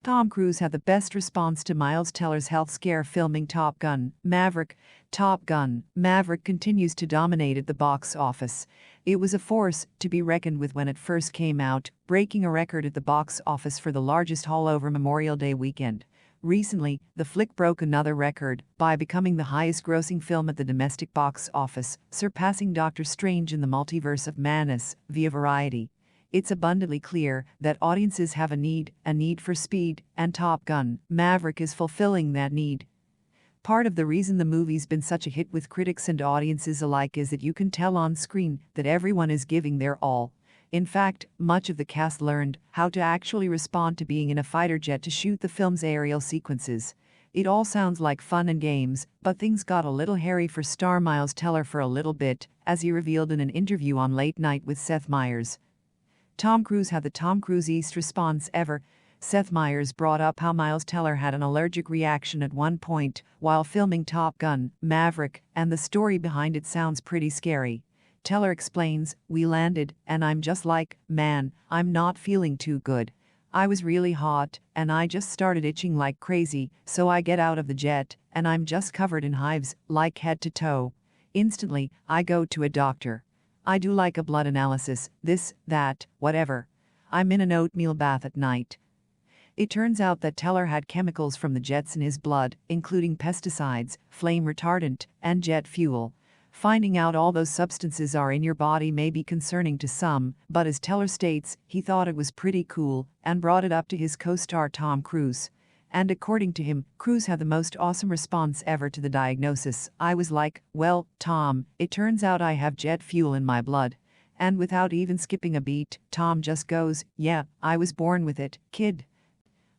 Tom Cruise had the best response to Miles Teller's health scare filming Top Gun: Maverick. Top Gun: Maverick continues to dominate at the box office. It was a force to be reckoned with when it first came out, breaking a record at the box office for the largest haul over Memorial Day weekend. Recently, the flick broke another record by becoming the highest-grossing film at the domestic box office, surpassing Doctor Strange in the Multiverse of Madness, via Variety. It's abundantly clear that audiences have a need for speed, and Top Gun: Maverick is fulfilling that need. Part of the reason the movie's been such a hit with critics and audiences alike is that you can tell on screen that everyone is giving their all. In fact, much of the cast learned how to actually respond to being in a fighter jet to shoot the film's aerial sequences. It all sounds like fun and games, but things got a little hairy for star Miles Teller for a little bit, as he revealed in an interview on Late Night with Seth Meyers. Tom Cruise had the Tom Cruise-east response ever. Seth Meyers brought up how Miles Teller had an allergic reaction at one point while filming Top Gun: Maverick, and the story behind it sounds pretty scary. Teller explains, "We landed, and I'm just like, man, I'm not feeling too good. I was really hot, and I just started itching like crazy, so I get out of the jet, and I'm just covered in hives, like head to toe. Instantly, I go to a doctor. I do like a blood analysis, this, that, whatever. I'm in an oatmeal bath at night." It turns out that Teller had chemicals from the jets in his blood, including pesticides, flame retardant, and jet fuel. Finding out all those substances are in your body may be concerning to some, but as Teller states, he thought it was pretty cool and brought it up to his co-star Tom Cruise. And according to him, Cruise had the most awesome response ever to the diagnosis. "I was like, well, Tom, it turns out I have jet fuel in my blood." And without even skipping a beat, Tom just goes, "Yeah, I was born with it, kid."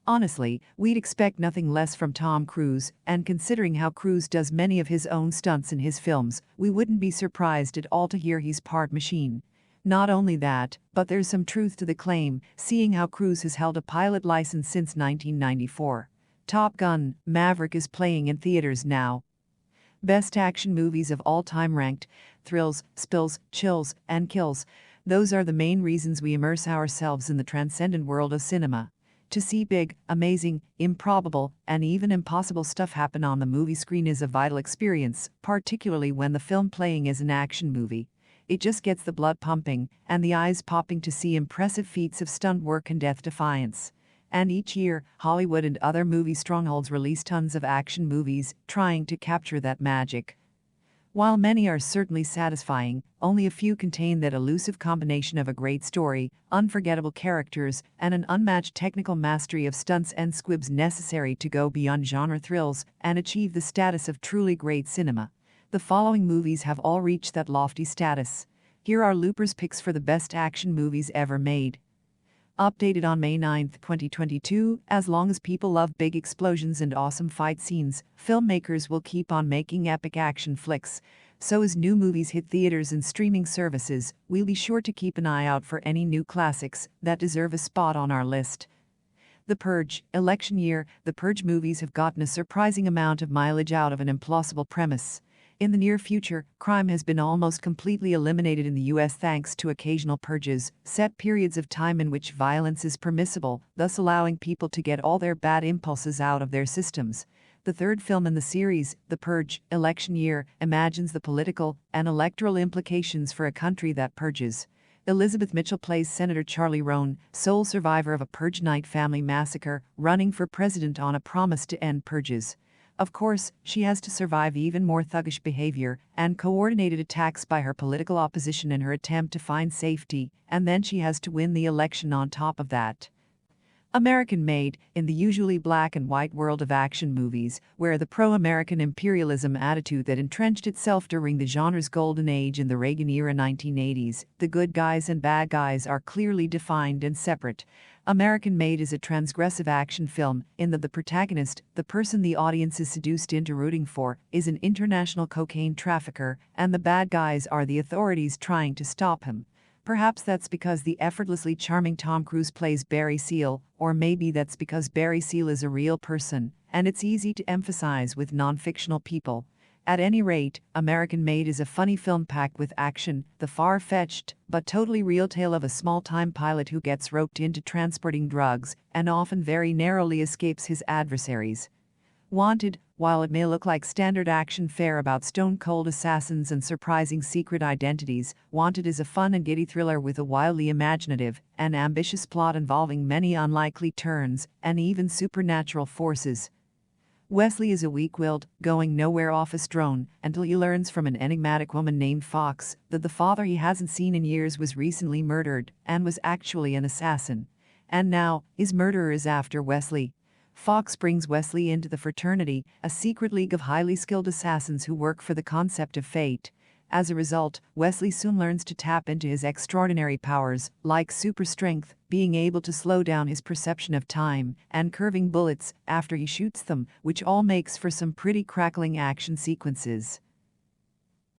Honestly, we'd expect nothing less from Tom Cruise, and considering how Cruise does many of his own stunts in his films, we wouldn't be surprised at all to hear he's part machine. Not only that, but there's some truth to the claim, seeing how Cruise has held a pilot license since 1994. Top Gun: Maverick is playing in theaters now. Best action movies of all time ranked: thrills, spills, chills, and kills. Those are the main reasons we immerse ourselves in the transcendent world of cinema. To see big, amazing, improbable, and even impossible stuff happen on the movie screen is a vital experience, particularly when the film playing is an action movie. It just gets the blood pumping and the eyes popping to see impressive feats of stunt work and death defiance. And each year, Hollywood and other movie strongholds release tons of action movies, trying to capture that magic. While many are certainly satisfying, only a few contain that elusive combination of a great story, unforgettable characters, and an unmatched technical mastery of stunts and squibs necessary to go beyond genre thrills and achieve the status of truly great cinema. The following movies have all reached that lofty status. Here are Looper's picks for the best action movies ever made. Updated on May 9, 2022, as long as people love big explosions and awesome fight scenes, filmmakers will keep on making epic action flicks. So as new movies hit theaters and streaming services, we'll be sure to keep an eye out for any new classics that deserve a spot on our list. The Purge, election year. The Purge movies have gotten a surprising amount of mileage out of an implausible premise. In the near future, crime has been almost completely eliminated in the U.S. thanks to occasional purges, set periods of time in which violence is permissible, thus allowing people to get all their bad impulses out of their systems. The third film in the series, The Purge, election year, imagines the political and electoral implications for a country that purges. Elizabeth Mitchell plays Senator Charlie Roan, sole survivor of a Purge night family massacre, running for president on a promise to end purges. Of course, she has to survive even more thuggish behavior and coordinated attacks by her political opposition in her attempt to find safety, and then she has to win the election on top of that. American-made, in the usually black and white world of action movies, where the pro-American imperialism attitude that entrenched itself during the genre's golden age in the Reagan-era 1980s, the good guys and bad guys are clearly defined and separate. American-Made is a transgressive action film in that the protagonist, the person the audience is seduced into rooting for, is an international cocaine trafficker, and the bad guys are the authorities trying to stop him. Perhaps that's because the effortlessly charming Tom Cruise plays Barry Seal, or maybe that's because Barry Seal is a real person, and it's easy to emphasize with non-fictional people. At any rate, American Made is a funny film packed with action, the far-fetched but totally real tale of a small-time pilot who gets roped into transporting drugs and often very narrowly escapes his adversaries. Wanted, while it may look like standard action fare about stone-cold assassins and surprising secret identities, Wanted is a fun and giddy thriller with a wildly imaginative and ambitious plot involving many unlikely turns and even supernatural forces. Wesley is a weak-willed, going-nowhere office drone until he learns from an enigmatic woman named Fox that the father he hasn't seen in years was recently murdered and was actually an assassin. And now, his murderer is after Wesley. Fox brings Wesley into the fraternity, a secret league of highly skilled assassins who work for the concept of fate. As a result, Wesley soon learns to tap into his extraordinary powers, like super strength, being able to slow down his perception of time, and curving bullets after he shoots them, which all makes for some pretty crackling action sequences.